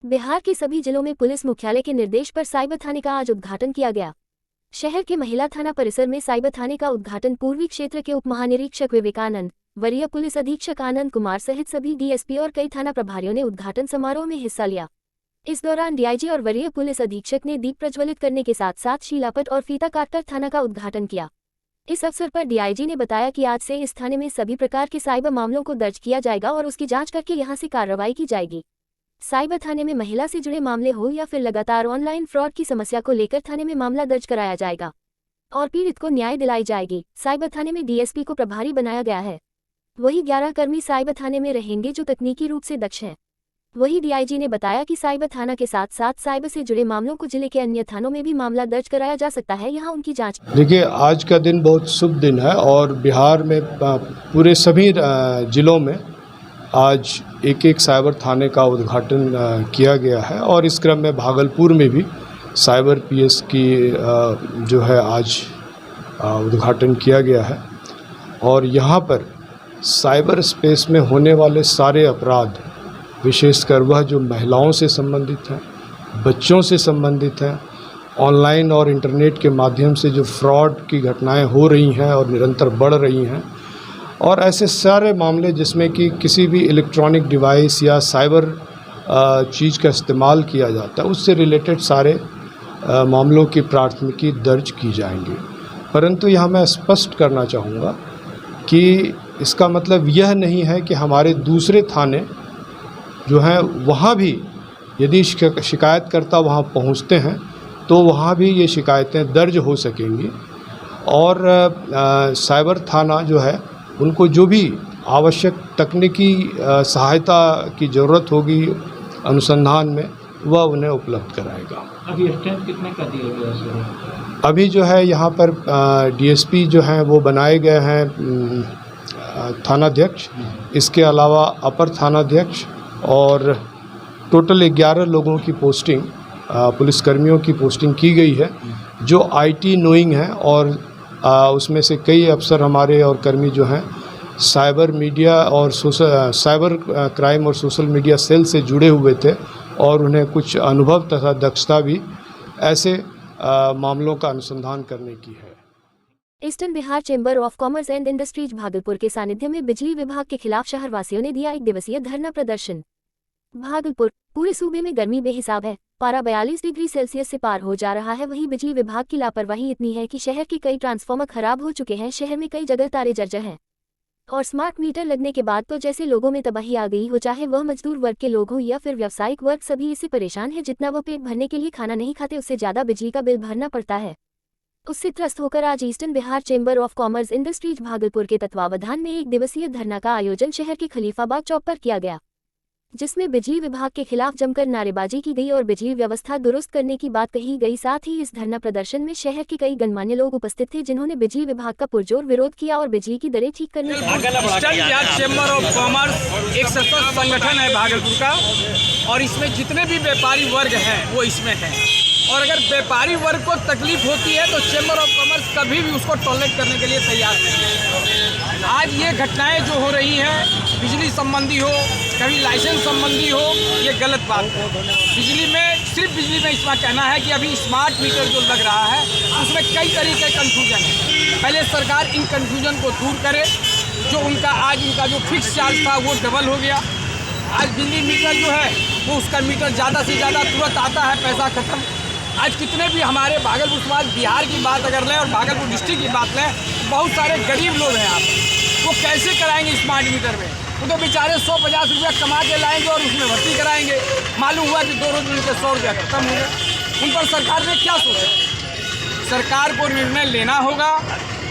बिहार के सभी जिलों में पुलिस मुख्यालय के निर्देश पर साइबर थाने का आज उद्घाटन किया गया। शहर के महिला थाना परिसर में साइबर थाने का उद्घाटन पूर्वी क्षेत्र के उप महानिरीक्षक विवेकानंद, वरीय पुलिस अधीक्षक आनंद कुमार सहित सभी डीएसपी और कई थाना प्रभारियों ने उद्घाटन समारोह में हिस्सा लिया। इस दौरान डीआईजी और वरीय पुलिस अधीक्षक ने दीप प्रज्वलित करने के साथ साथ शीलापट और फीता काटकर थाना का उद्घाटन किया। इस अवसर पर डीआईजी ने बताया कि आज से इस थाने में सभी प्रकार के साइबर मामलों को दर्ज किया जाएगा और उसकी जांच करके यहां से कार्रवाई की जाएगी। साइबर थाने में महिला से जुड़े मामले हो या फिर लगातार ऑनलाइन फ्रॉड की समस्या को लेकर थाने में मामला दर्ज कराया जाएगा और पीड़ित को न्याय दिलाई जाएगी। साइबर थाने में डीएसपी को प्रभारी बनाया गया है। वही 11 कर्मी साइबर थाने में रहेंगे जो तकनीकी रूप से दक्ष हैं। वही डीआईजी ने बताया कि साइबर थाना के साथ साथ साइबर से जुड़े मामलों को जिले के अन्य थानों में भी मामला दर्ज कराया जा सकता है, यहाँ उनकी जांच। देखिए, आज का दिन बहुत शुभ दिन है और बिहार में पूरे सभी जिलों में आज एक साइबर थाने का उद्घाटन किया गया है और इस क्रम में भागलपुर में भी साइबर पीएस की जो है आज उद्घाटन किया गया है। और यहाँ पर साइबर स्पेस में होने वाले सारे अपराध, विशेषकर वह जो महिलाओं से संबंधित हैं, बच्चों से संबंधित हैं, ऑनलाइन और इंटरनेट के माध्यम से जो फ्रॉड की घटनाएं हो रही हैं और निरंतर बढ़ रही हैं, और ऐसे सारे मामले जिसमें कि किसी भी इलेक्ट्रॉनिक डिवाइस या साइबर चीज़ का इस्तेमाल किया जाता है, उससे रिलेटेड सारे मामलों की प्राथमिकी दर्ज की जाएंगी। परंतु यहाँ मैं स्पष्ट करना चाहूँगा कि इसका मतलब यह नहीं है कि हमारे दूसरे थाने जो हैं वहाँ भी यदि शिकायतकर्ता वहाँ पहुँचते हैं तो वहाँ भी ये शिकायतें दर्ज हो सकेंगी। और साइबर थाना जो है उनको जो भी आवश्यक तकनीकी सहायता की ज़रूरत होगी अनुसंधान में, वह उन्हें उपलब्ध कराएगा। अभी स्ट्रेंथ कितने का दिया गया है? अभी जो है यहाँ पर डीएसपी जो हैं वो बनाए गए हैं थानाध्यक्ष, इसके अलावा अपर थानाध्यक्ष और टोटल 11 लोगों की पोस्टिंग, पुलिसकर्मियों की पोस्टिंग की गई है जो आईटी नोइंग है। और उसमें से कई अफसर हमारे और कर्मी जो हैं साइबर मीडिया और साइबर क्राइम और सोशल मीडिया सेल से जुड़े हुए थे और उन्हें कुछ अनुभव तथा दक्षता भी ऐसे मामलों का अनुसंधान करने की है। Eastern Bihar chamber of commerce and industries Bhagalpur के सानिध्य में बिजली विभाग के खिलाफ शहरवासियों ने दिया 1 दिवसीय धरना प्रदर्शन। भागलपुर पूरे सूबे में गर्मी बेहिसाब है। पारा 42 डिग्री सेल्सियस से पार हो जा रहा है। वहीं बिजली विभाग की लापरवाही इतनी है कि शहर के कई ट्रांसफार्मर खराब हो चुके हैं। शहर में कई जगह तारे जर्जर हैं और स्मार्ट मीटर लगने के बाद तो जैसे लोगों में तबाही आ गई हो, चाहे वह मजदूर वर्ग के लोग हो या फिर व्यावसायिक वर्ग, सभी इससे परेशान है। जितना वह पेट भरने के लिए खाना नहीं खाते, उससे ज्यादा बिजली का बिल भरना पड़ता है। उससे त्रस्त होकर आज eastern Bihar chamber of commerce industries Bhagalpur के तत्वावधान में 1 दिवसीय धरना का आयोजन शहर के खलीफाबाग चौक पर किया गया, जिसमें बिजली विभाग के खिलाफ जमकर नारेबाजी की गई और बिजली व्यवस्था दुरुस्त करने की बात कही गई। साथ ही इस धरना प्रदर्शन में शहर के कई गणमान्य लोग उपस्थित थे, जिन्होंने बिजली विभाग का पुरजोर विरोध किया और बिजली की दरें ठीक करने eastern Bihar chamber of commerce एक सशक्त संगठन है भागलपुर का, और इसमें जितने भी व्यापारी वर्ग हैं वो इसमें हैं। और अगर व्यापारी वर्ग को तकलीफ होती है तो चेंबर ऑफ कॉमर्स कभी भी उसको टॉलरेट करने के लिए तैयार नहीं है। आज ये घटनाएं जो हो रही हैं, बिजली संबंधी हो, कभी लाइसेंस संबंधी हो, ये गलत बात है। बिजली में सिर्फ बिजली में इसका कहना है कि अभी स्मार्ट मीटर जो लग रहा है उसमें कई तरीके के कन्फ्यूजन है। पहले सरकार इन कन्फ्यूजन को दूर करे। जो उनका जो फिक्स चार्ज था वो डबल हो गया। आज बिजली मीटर जो है वो उसका मीटर ज़्यादा से ज़्यादा तुरंत आता है, पैसा खत्म। आज कितने भी हमारे भागलपुर के बाद बिहार की बात अगर लें और भागलपुर डिस्ट्रिक्ट की बात लें, बहुत सारे गरीब लोग हैं यहाँ पर, वो कैसे कराएंगे स्मार्ट मीटर में? वो तो बेचारे 150 रुपया कमा के लाएंगे और उसमें भर्ती कराएंगे। मालूम हुआ कि 2 रोज उनके 100 रुपया खत्म हो गए। उन पर सरकार ने क्या सोचा? सरकार को निर्णय लेना होगा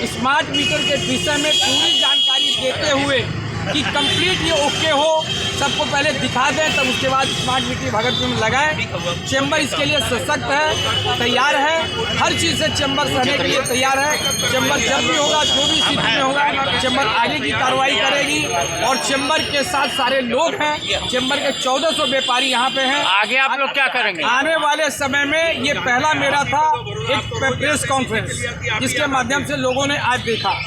स्मार्ट मीटर के विषय में पूरी जानकारी देते हुए कि कंप्लीट ये ओके हो, सबको पहले दिखा दें, तब उसके बाद स्मार्ट मीटर भागलपुर में लगाएं। चैम्बर इसके लिए सशक्त है, तैयार है, हर चीज़ से चैम्बर सहने के लिए तैयार है। चैम्बर जब भी होगा, जो भी स्थिति में होगा, चैम्बर आगे की कार्रवाई करेगी। और चैम्बर के साथ सारे लोग हैं, चैम्बर के 1400 व्यापारी यहाँ पे हैं। आगे आप लोग क्या करेंगे? आने वाले समय में ये पहला मेरा था एक प्रेस कॉन्फ्रेंस, जिसके माध्यम से लोगों ने आज देखा।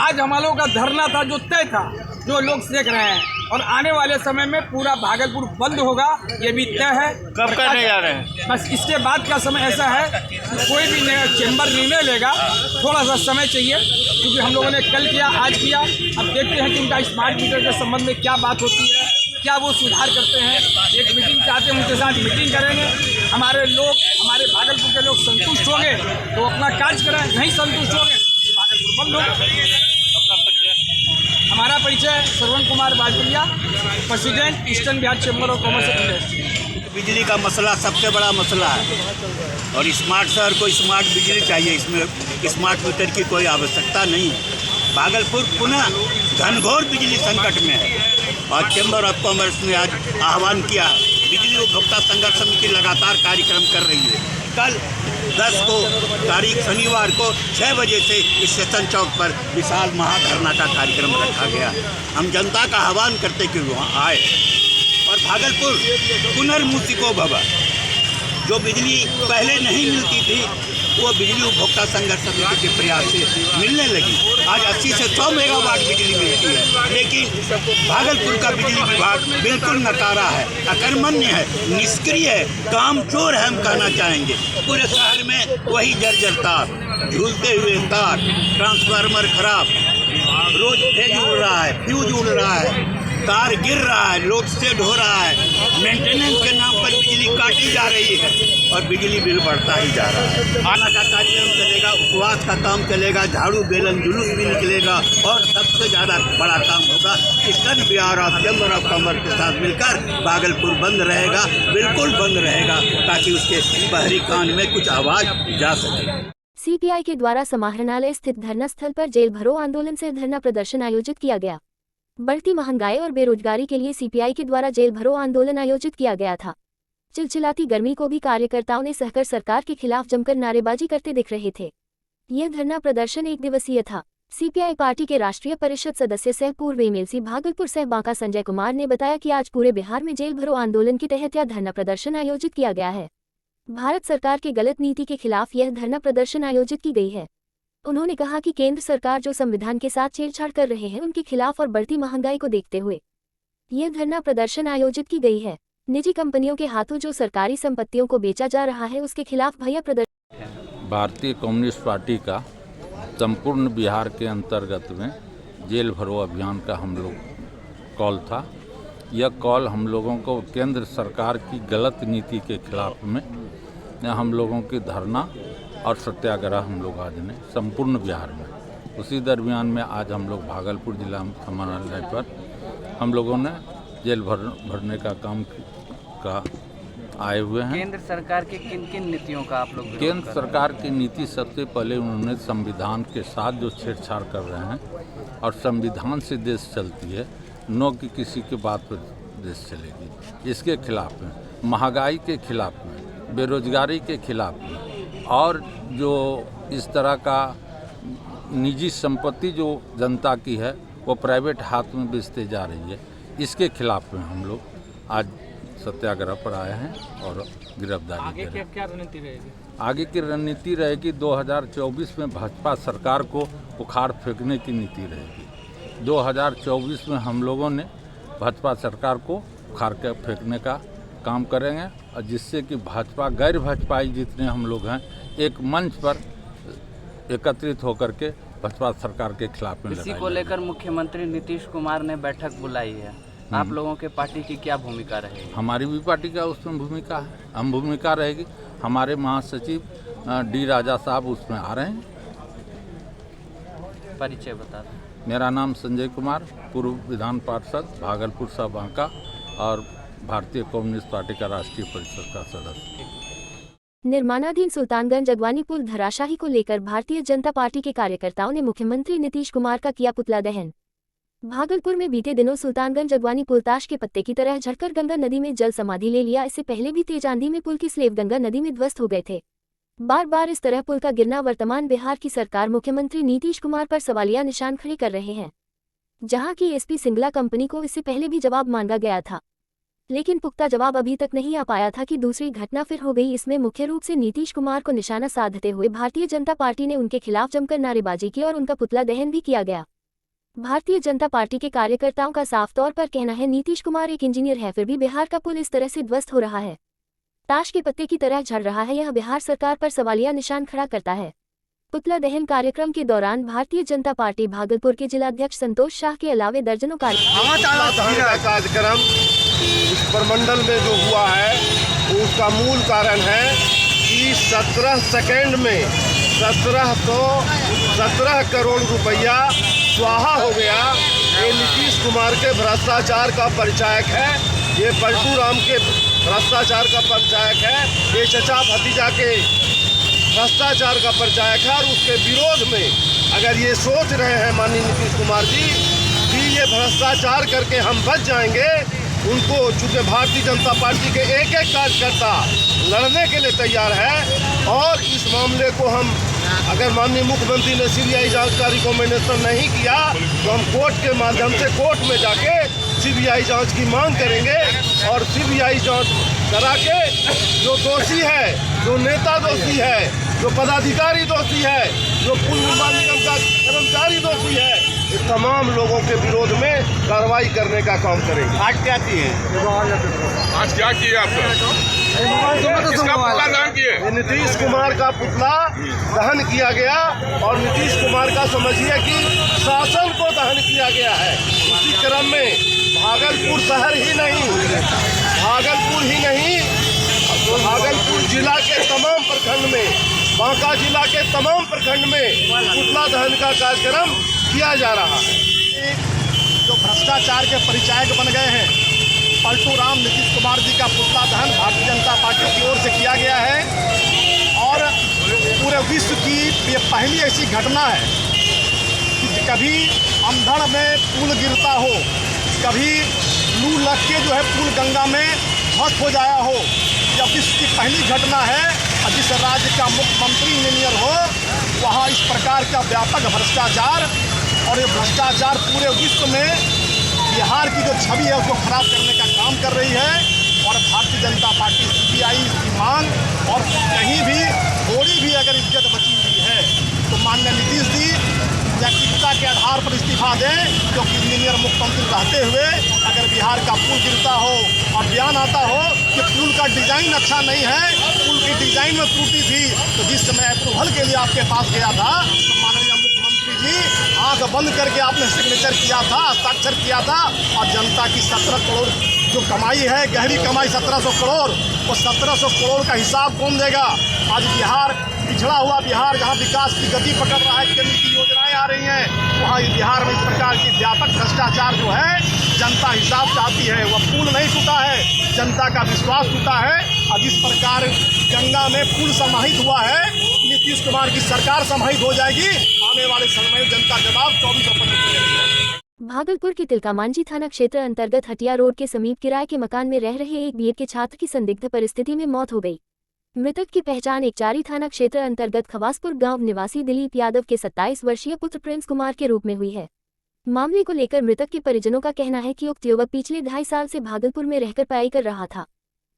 आज हम लोगों का धरना था जो तय था, जो लोग देख रहे हैं। और आने वाले समय में पूरा भागलपुर बंद होगा, ये भी तय है। कब करने जा रहे हैं? बस इसके बाद का समय ऐसा है कि कोई भी चैम्बर निर्णय लेगा, थोड़ा सा समय चाहिए, क्योंकि हम लोगों ने कल किया, आज किया। अब देखते हैं कि उनका स्मार्ट मीटर के संबंध में क्या बात होती है, क्या वो सुधार करते हैं। एक मीटिंग चाहते हैं, उनके साथ मीटिंग करेंगे। हमारे लोग, हमारे भागलपुर के लोग संतुष्ट होंगे तो अपना कार्य करें, नहीं संतुष्ट होंगे तो भागलपुर बंद होगा। हमारा परिचय Shravan Kumar Bajpuria, president Eastern Bihar chamber of commerce and industry. बिजली का मसला सबसे बड़ा मसला है और स्मार्ट शहर को स्मार्ट बिजली चाहिए, इसमें स्मार्ट मीटर की कोई आवश्यकता नहीं है। भागलपुर पुनः घनघोर बिजली संकट में है और चैम्बर ऑफ कॉमर्स ने आज आह्वान किया है। बिजली उपभोक्ता संघर्ष समिति लगातार कार्यक्रम कर रही है। कल 10 को तारीख शनिवार को 6 बजे से स्टेशन चौक पर विशाल महाधरना का कार्यक्रम रखा गया। हम जनता का आह्वान करते कि वहाँ आए और भागलपुर पुनर्मुसिको भव, जो बिजली पहले नहीं मिलती थी वो बिजली उपभोक्ता संघर्ष समिति के प्रयास से मिलने लगी। आज 80 से 100 मेगावाट बिजली मिलती है, लेकिन भागलपुर का बिजली विभाग बिल्कुल नकारा है, अकर्मण्य है, निष्क्रिय है, कामचोर है, हम कहना चाहेंगे। पूरे शहर में वही जर्जर तार, झूलते हुए तार, ट्रांसफार्मर खराब, रोज फेज उड़ रहा है, फ्यूज उड़ रहा है, तार गिर रहा है, लोड शेड हो रहा है, मेंटेनेंस के नाम पर बिजली काटी जा रही है और बिजली बिल बढ़ता ही जा रहा है। आना का कार्यक्रम चलेगा, उपवास का काम चलेगा, झाड़ू बेलन जुलूस भी निकलेगा और सबसे ज़्यादा बड़ा काम होगा eastern Bihar of chamber of commerce के साथ मिलकर भागलपुर बंद रहेगा, बिल्कुल बंद रहेगा, ताकि उसके बहरी कान में कुछ आवाज़ जा सके। सीपीआई के द्वारा समाहरणालय स्थित धरना स्थल पर जेल भरो आंदोलन से धरना प्रदर्शन आयोजित किया गया। बढ़ती महंगाई और बेरोजगारी के लिए सीपीआई के द्वारा जेल भरो आंदोलन आयोजित किया गया था। चिलचिलाती गर्मी को भी कार्यकर्ताओं ने सहकर सरकार के खिलाफ जमकर नारेबाजी करते दिख रहे थे। यह धरना प्रदर्शन 1 दिवसीय था। सीपीआई पार्टी के राष्ट्रीय परिषद सदस्य सह पूर्व एमएलसी भागलपुर सह बांका संजय कुमार ने बताया कि आज पूरे बिहार में जेल भरो आंदोलन के तहत यह धरना प्रदर्शन आयोजित किया गया है। भारत सरकार के गलत नीति के खिलाफ यह धरना प्रदर्शन आयोजित की गई है। उन्होंने कहा कि केंद्र सरकार जो संविधान के साथ छेड़छाड़ कर रहे हैं उनके खिलाफ और बढ़ती महंगाई को देखते हुए यह धरना प्रदर्शन आयोजित की गई है। निजी कंपनियों के हाथों जो सरकारी संपत्तियों को बेचा जा रहा है उसके खिलाफ भैया प्रदर्शन। भारतीय कम्युनिस्ट पार्टी का संपूर्ण बिहार के अंतर्गत में जेल भरो अभियान का हम लोग कॉल था। यह कॉल हम लोगों को केंद्र सरकार की गलत नीति के खिलाफ में हम लोगों की धरना और सत्याग्रह हम लोग आज ने संपूर्ण बिहार में, उसी दरमियान में आज हम लोग भागलपुर जिला समाहरणालय पर हम लोगों ने जेल भरने का काम का आए हुए हैं। केंद्र सरकार के किन किन नीतियों का आप लोग? केंद्र सरकार की नीति सबसे पहले उन्होंने संविधान के साथ जो छेड़छाड़ कर रहे हैं और संविधान से देश चलती है, न कि किसी के बात पर देश चलेगी, इसके खिलाफ में, महंगाई के खिलाफ में, बेरोजगारी के खिलाफ में और जो इस तरह का निजी संपत्ति जो जनता की है वो प्राइवेट हाथ में बेचते जा रही है, इसके खिलाफ में हम लोग आज सत्याग्रह पर आए हैं और गिरफ्तारी। आगे क्या रणनीति रहेगी? आगे की रणनीति रहेगी 2024 में भाजपा सरकार को उखाड़ फेंकने की नीति रहेगी। 2024 में हम लोगों ने भाजपा सरकार को उखाड़ के फेंकने का काम करेंगे और जिससे कि भाजपा गैर भाजपाई जितने हम लोग हैं एक मंच पर एकत्रित होकर के भाजपा सरकार के खिलाफ में इसी को लेकर मुख्यमंत्री नीतीश कुमार ने बैठक बुलाई है। आप लोगों के पार्टी की क्या भूमिका रहेगी? हमारी भी पार्टी का उसमें भूमिका है, हम भूमिका रहेगी। हमारे महासचिव डी राजा साहब उसमें आ रहे हैं। परिचय बता दें। मेरा नाम संजय कुमार, पूर्व विधान पार्षद भागलपुर से बांका और भारतीय कम्युनिस्ट पार्टी का राष्ट्रीय परिषद का सदस्य। निर्माणाधीन सुल्तानगंज अगवानी पुल धराशाही को लेकर भारतीय जनता पार्टी के कार्यकर्ताओं ने मुख्यमंत्री नीतीश कुमार का किया पुतला दहन। भागलपुर में बीते दिनों सुल्तानगंज अगवानी पुल ताश के पत्ते की तरह झड़कर गंगा नदी में जल समाधि ले लिया। इससे पहले भी तेज आंधी में पुल की स्लेब गंगा नदी में ध्वस्त हो गए थे। बार बार इस तरह पुल का गिरना वर्तमान बिहार की सरकार मुख्यमंत्री नीतीश कुमार पर सवालिया निशान खड़े कर रहे हैं। जहां की एसपी सिंगला कंपनी को इससे पहले भी जवाब मांगा गया था, लेकिन पुख्ता जवाब अभी तक नहीं आ पाया था कि दूसरी घटना फिर हो गई। इसमें मुख्य रूप से नीतीश कुमार को निशाना साधते हुए भारतीय जनता पार्टी ने उनके खिलाफ जमकर नारेबाजी की और उनका पुतला दहन भी किया गया। भारतीय जनता पार्टी के कार्यकर्ताओं का साफ तौर पर कहना है नीतीश कुमार एक इंजीनियर है, फिर भी बिहार का पुल इस तरह से ध्वस्त हो रहा है, ताश के पत्ते की तरह झड़ रहा है। यह बिहार सरकार पर सवालिया निशान खड़ा करता है। पुतला दहन कार्यक्रम के दौरान भारतीय जनता पार्टी भागलपुर के जिलाध्यक्ष संतोष शाह के अलावे दर्जनों कार्यक्रम इस प्रमंडल में जो हुआ है उसका मूल कारण है कि 17 सेकेंड में 1717 करोड़ रुपया स्वाहा हो गया। ये नीतीश कुमार के भ्रष्टाचार का परिचायक है, ये पलटू राम के भ्रष्टाचार का परिचायक है, ये चचा भतीजा के भ्रष्टाचार का परिचायक है। और उसके विरोध में अगर ये सोच रहे हैं माननीय नीतीश कुमार जी कि ये भ्रष्टाचार करके हम बच जाएंगे, उनको चूँकि भारतीय जनता पार्टी के एक एक कार्यकर्ता लड़ने के लिए तैयार है और इस मामले को हम अगर माननीय मुख्यमंत्री ने सीबीआई जांच का रिकमेंडेशन नहीं किया तो हम कोर्ट के माध्यम से कोर्ट में जाके सीबीआई जांच की मांग करेंगे और सीबीआई जांच करा के जो दोषी है, जो नेता दोषी है, जो पदाधिकारी दोषी है, जो पुल निर्माण निगम का कर्मचारी दोषी है, ये तमाम लोगों के विरोध में कार्रवाई करने का काम करेंगे। आज क्या किए? आज क्या किए आपने? किसका पुतला दहन किए? नीतीश कुमार का पुतला दहन किया गया और नीतीश कुमार का समझिए कि शासन को दहन किया गया है। इसी क्रम में भागलपुर शहर ही नहीं, भागलपुर जिला के तमाम प्रखंड में, बांका जिला के तमाम प्रखंड में पुतला दहन का कार्यक्रम किया जा रहा है। जो भ्रष्टाचार के परिचायक बन गए हैं पलटू राम नीतीश कुमार जी का पुतला दहन भारतीय जनता पार्टी की ओर से किया गया है और पूरे विश्व की ये पहली ऐसी घटना है कि कभी अंधड़ में पुल गिरता हो, कभी लू लग के जो है पुल गंगा में ध्वस्त हो जाया हो। जब इसकी पहली घटना है और जिस राज्य का मुख्यमंत्री इंजीनियर हो वहाँ इस प्रकार का व्यापक भ्रष्टाचार, और ये भ्रष्टाचार पूरे विश्व में बिहार की जो छवि है उसको खराब करने का काम कर रही है। और भारतीय जनता पार्टी सीबीआई की मांग और कहीं भी थोड़ी भी अगर इज्जत बची हुई है तो माननीय नीतीश जी नैतिकता के आधार पर इस्तीफा दें, क्योंकि इंजीनियर मुख्यमंत्री रहते हुए अगर बिहार का पुल गिरता हो और बयान आता हो कि पुल का डिज़ाइन अच्छा नहीं है, पुल की डिज़ाइन में त्रुटि थी, तो जिस समय अप्रूवल के लिए आपके पास गया था तो माननीय मुख्यमंत्री जी आंख बंद करके आपने सिग्नेचर किया था, हस्ताक्षर किया था और जनता की 17 करोड़ जो कमाई है, गहरी कमाई 1700 करोड़, वो 1700 करोड़ का हिसाब कौन देगा? आज बिहार पिछड़ा हुआ बिहार जहाँ विकास की गति पकड़ रहा है, केंद्र की योजनाएं आ रही हैं, वहाँ बिहार में इस प्रकार की व्यापक भ्रष्टाचार जो है जनता हिसाब चाहती है। वह पुल नहीं टूटा है, जनता का विश्वास टूटा है। और जिस प्रकार गंगा में पुल समाहित हुआ है, नीतीश कुमार की सरकार समाहित हो जाएगी, आने वाले समय में जनता जवाब 24 और 25 देगी। भागलपुर के तिलकामांझी थाना क्षेत्र अंतर्गत हटिया रोड के समीप किराए के मकान में रह रहे एक बीएड के छात्र की संदिग्ध परिस्थिति में मौत हो गई। मृतक की पहचान एकचारी थाना क्षेत्र अंतर्गत खवासपुर गांव निवासी दिलीप यादव के 27 वर्षीय पुत्र प्रिंस कुमार के रूप में हुई है। मामले को लेकर मृतक के परिजनों का कहना है कि उक्त युवक पिछले 2.5 साल से भागलपुर में रहकर पढ़ाई कर रहा था।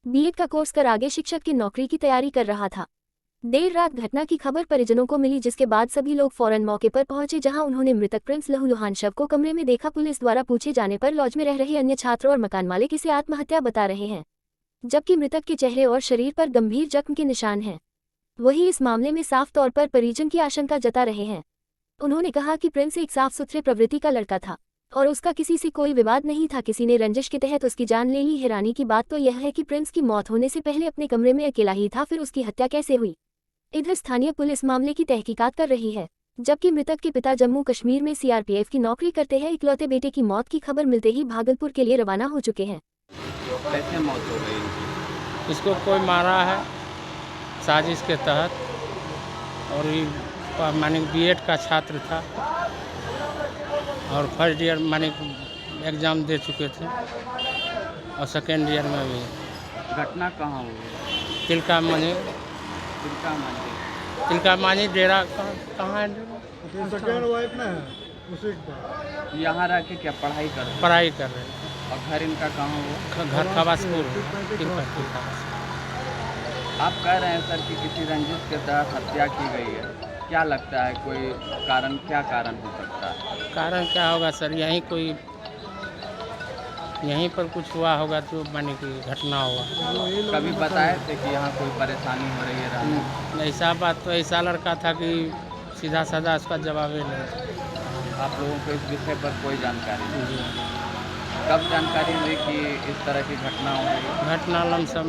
बीएड का कोर्स कर आगे शिक्षक की नौकरी की तैयारी कर रहा था। देर रात घटना की खबर परिजनों को मिली, जिसके बाद सभी लोग फौरन मौके पर पहुंचे, जहां उन्होंने मृतक प्रिंस लहूलुहान शव को कमरे में देखा। पुलिस द्वारा पूछे जाने पर लॉज में रह रहे अन्य छात्र और मकान मालिक इसे आत्महत्या बता रहे हैं, जबकि मृतक के चेहरे और शरीर पर गंभीर जख्म के निशान हैं। वहीं इस मामले में साफ तौर पर परिजन की आशंका जता रहे हैं। उन्होंने कहा कि प्रिंस एक साफ सुथरे प्रवृत्ति का लड़का था और उसका किसी से कोई विवाद नहीं था। किसी ने रंजिश के तहत उसकी जान ले ली। हैरानी की बात तो यह है कि प्रिंस की मौत होने से पहले अपने कमरे में अकेला ही था, फिर उसकी हत्या कैसे हुई? इधर स्थानीय पुलिस मामले की तहकीकात कर रही है, जबकि मृतक के पिता जम्मू कश्मीर में सीआरपीएफ की नौकरी करते हैं। इकलौते बेटे की मौत की खबर मिलते ही भागलपुर के लिए रवाना हो चुके हैं। कैसे मौत हो गई? इसको कोई मारा है साजिश के तहत, और ये माने बीएड का छात्र था और फर्स्ट ईयर माने एग्ज़ाम दे चुके थे और सेकेंड ईयर में भी। घटना कहाँ हुई? तिलकामांझी डेरा कहाँ है? यहाँ रह के क्या पढ़ाई कर रहे? पढ़ाई कर रहे थे। और घर इनका कहाँ हुआ? घर खवासपुर। आप कह रहे हैं सर कि किसी रंजिश के तहत हत्या की गई है, क्या लगता है कोई कारण, क्या कारण हो सकता है? कारण क्या होगा सर, यहीं पर कुछ हुआ होगा तो माने कि घटना हुआ। कभी बताए थे कि यहाँ कोई परेशानी हो रही है रहने में? ऐसा बात तो ऐसा लड़का था कि सीधा साधा उसका जवाब ही नहीं था। आप लोगों को इस विषय पर कोई जानकारी नहीं? जी। कब जानकारी हुई कि इस तरह की घटना हो रही है? घटना लमसम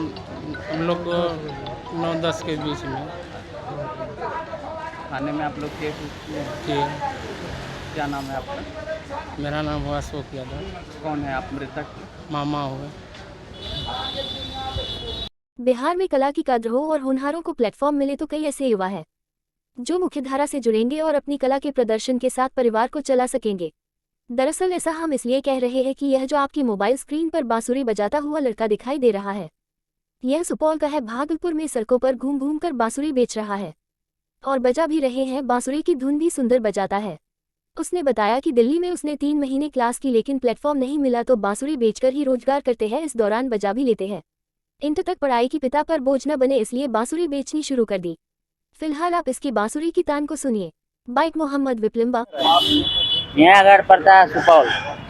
हम लोग को 9-10 के बीच में थाने में आप लोग केस किए? कि क्या नाम है आपका? मेरा नाम हुआ अशोक यादव, कौन है आप मृतक? मामा हुए। बिहार में कला की कद्र हो और होनहारों को प्लेटफॉर्म मिले तो कई ऐसे युवा हैं जो मुख्यधारा से जुड़ेंगे और अपनी कला के प्रदर्शन के साथ परिवार को चला सकेंगे। दरअसल ऐसा हम इसलिए कह रहे हैं कि यह जो आपकी मोबाइल स्क्रीन पर बांसुरी बजाता हुआ लड़का दिखाई दे रहा है, यह सुपौल का है। भागलपुर में सड़कों पर घूम घूम कर बांसुरी बेच रहा है और बजा भी रहे हैं। बांसुरी की धुन भी सुंदर बजाता है। उसने बताया कि दिल्ली में उसने 3 महीने क्लास की, लेकिन प्लेटफॉर्म नहीं मिला तो बांसुरी बेचकर ही रोजगार करते हैं। इस दौरान बजा भी लेते हैं। इंटर तक पढ़ाई की पिता पर बोझ न बने इसलिए बांसुरी बेचनी शुरू कर दी। फिलहाल आप इसकी बांसुरी की तान को सुनिए। बाइक मोहम्मद विप्लम्बा। मेरा घर पड़ता है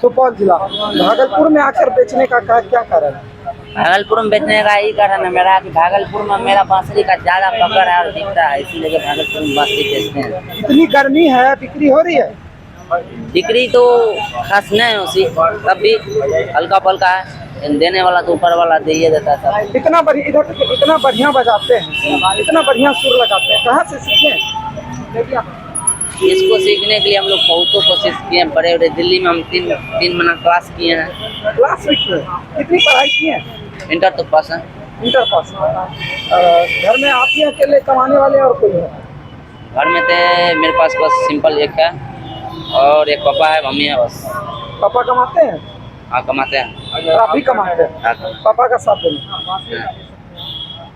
सुपौल जिला। भागलपुर में आकर बेचने का क्या कारण है? भागलपुर में बेचने का यही कारण है मेरा कि भागलपुर में मेरा बांसुरी का ज्यादा पकड़ है और दिखता है, इसीलिए भागलपुर में बांसुरी बेचते हैं। इतनी गर्मी है, बिक्री हो रही है? बिक्री तो खास नहीं है उसी, तब भी हल्का फल्का है। देने वाला तो ऊपर वाला दे ही देता है सब। इतना बढ़िया, इधर इतना बढ़िया बजाते हैं, इतना बढ़िया सुर लगाते हैं, कहाँ से सीखे? इसको सीखने के लिए हम लोग बहुत कोशिश किए हैं। बड़े बड़े दिल्ली में हम तीन महीना क्लास किए हैं। क्लास कितनी पढ़ाई किए हैं? इंटर तो पास है। Inter pass. घर में आप ही अकेले कमाने वाले और कोई है? घर में तो मेरे पास बस सिंपल एक है और एक पापा है, मम्मी है बस। पापा कमाते हैं? हाँ कमाते हैं। और आप भी कमाते हैं? हाँ। पापा का साथ देना।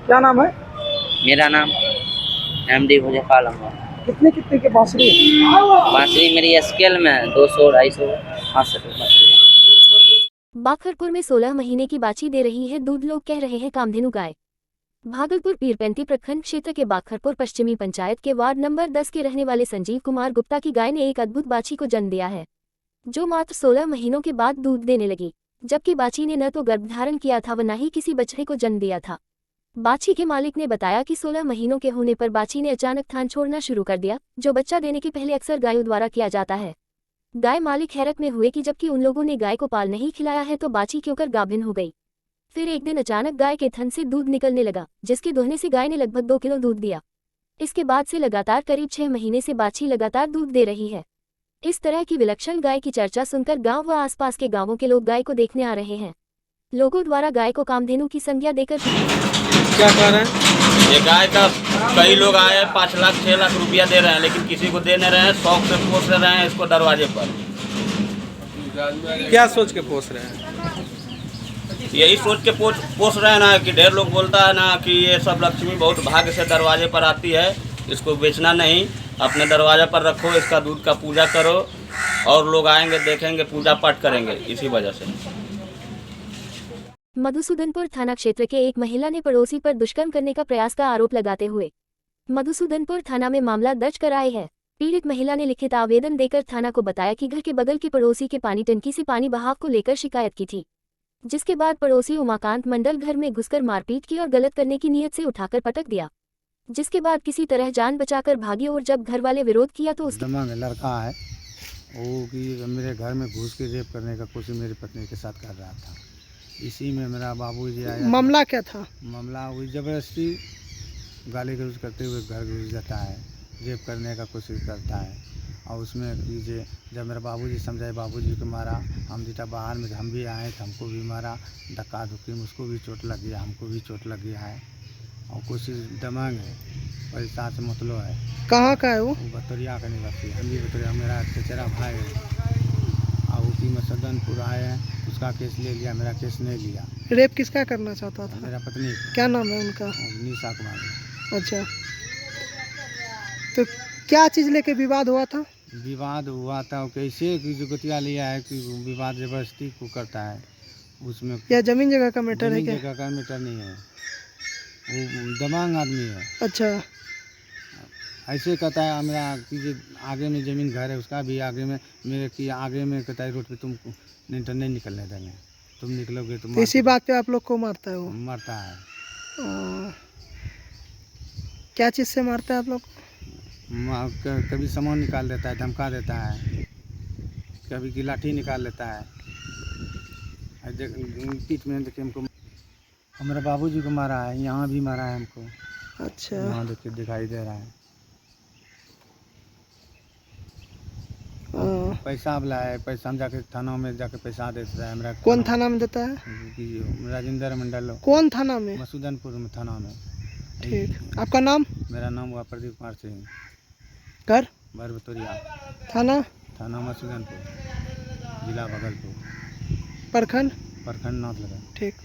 क्या नाम है? मेरा नाम MD भुजपाल है। कितनी की बांसुरी? बांसुरी मेरी स्केल में 200-250 बांसुरी। बाखरपुर में 16 महीने की बाछी दे रही है दूध, लोग कह रहे हैं कामधेनु गाय। भागलपुर पीरपेंती प्रखंड क्षेत्र के बाखरपुर पश्चिमी पंचायत के वार्ड नंबर 10 के रहने वाले संजीव कुमार गुप्ता की गाय ने एक अद्भुत बाछी को जन्म दिया है, जो मात्र 16 महीनों के बाद दूध देने लगी। जबकि बाछी ने न तो गर्भधारण किया था व न ही किसी बछड़े को जन्म दिया था। बाछी के मालिक ने बताया कि 16 महीनों के होने पर बाछी ने अचानक थान छोड़ना शुरू कर दिया, जो बच्चा देने के पहले अक्सर गायों द्वारा किया जाता है। गाय मालिक हैरत में हुए कि जबकि उन लोगों ने गाय को पाल नहीं खिलाया है तो बाछी क्यों कर गाभिन हो गई। फिर एक दिन अचानक गाय के थन से दूध निकलने लगा, जिसके दोहने से गाय ने लगभग 2 किलो दूध दिया। इसके बाद से लगातार करीब 6 महीने से बाछी लगातार दूध दे रही है। इस तरह की विलक्षण गाय की चर्चा सुनकर गांव व आसपास के गांवों के लोग गाय को देखने आ रहे हैं। लोगों द्वारा गाय को कामधेनु की संज्ञा देकर क्या कह रहे हैं? ये गाय का कई लोग आए 5 लाख 6 लाख रुपया दे रहे हैं, लेकिन किसी को दे नहीं रहे हैं। शौक से पोस रहे हैं इसको दरवाजे पर। क्या सोच के पोस रहे हैं? यही सोच के पोस रहे हैं ना कि ढेर लोग बोलता है ना कि ये सब लक्ष्मी बहुत भाग्य से दरवाजे पर आती है, इसको बेचना नहीं, अपने दरवाजे पर रखो, इसका दूध का पूजा करो और लोग आएंगे देखेंगे पूजा पाठ करेंगे। इसी वजह से मधुसूदनपुर थाना क्षेत्र के एक महिला ने पड़ोसी पर दुष्कर्म करने का प्रयास का आरोप लगाते हुए मधुसूदनपुर थाना में मामला दर्ज कराया है। पीड़ित महिला ने लिखित आवेदन देकर थाना को बताया कि घर के बगल की पड़ोसी के पानी टंकी से पानी बहाव को लेकर शिकायत की थी, जिसके बाद पड़ोसी उमाकांत मंडल घर में घुसकर मारपीट की और गलत करने की नीयत से उठाकर पटक दिया, जिसके बाद किसी तरह जान बचाकर भागी और जब घर वाले विरोध किया तो उसके लड़का है वो कि मेरे घर में घुस के रेप करने का कोशिश मेरी पत्नी के साथ कर रहा था। इसी में मेरा बाबूजी आया। मामला क्या था? मामला वही जबरदस्ती गाली गलौज करते हुए घर घुस जाता है, रेप करने का कोशिश करता है। और उसमें कीजिए जब मेरा बाबूजी समझाए, बाबूजी को मारा। हम जीता बाहर में हम भी आए तो हमको भी मारा, धक्का धुक्की में उसको भी चोट लग गया, हमको भी चोट लग गया है। और कोशिश दमांग है, पैसा से मतलब है। कहाँ का है वो? बतौरिया का निवासी। हम भी बतौरिया, मेरा चचेरा भाई है। और उसी में सदनपुर आए हैं, उसका केस ले लिया, मेरा केस नहीं लिया। रेप किसका करना चाहता था? मेरा पत्नी। क्या नाम है उनका? निशा कुमारी। अच्छा, तो क्या चीज़ लेके विवाद हुआ था? विवाद हुआ था कैसे कि जुगतिया लिया है कि विवाद जबरदस्ती को करता है उसमें। या जमीन जगह का मैटर है? जमीन जगह का मैटर नहीं है, वो दमांग आदमी है। अच्छा, ऐसे कहता है मेरा कि जो आगे में ज़मीन घर है उसका भी आगे में मेरे कि आगे में कहता है रोड पे तुम नहीं निकलने देंगे, तुम निकलोगे तो इसी बात पे आप लोग को मारता है वो? मारता है। क्या चीज़ से मारता है आप लोग? कभी सामान निकाल देता है, धमका देता है, कभी की लाठी निकाल लेता है। पीठ में देखिए हमको हमारे बाबूजी को मारा है, यहाँ भी मारा है हमको। अच्छा, यहाँ देखिए दिखाई दे रहा है। पैसा वाला है, पैसा हम जाके थाना में जाके पैसा देता है हमरा। कौन थाना में देता है? राजेंद्र मंडल। कौन थाना में? मसूदनपुर में थाना में। ठीक, आपका नाम? मेरा नाम हुआ प्रदीप कुमार सिंह। घर? बरबतोरिया। थाना मसूदनपुर, जिला भागलपुर। प्रखंड? प्रखंड नाथ लगा। ठीक।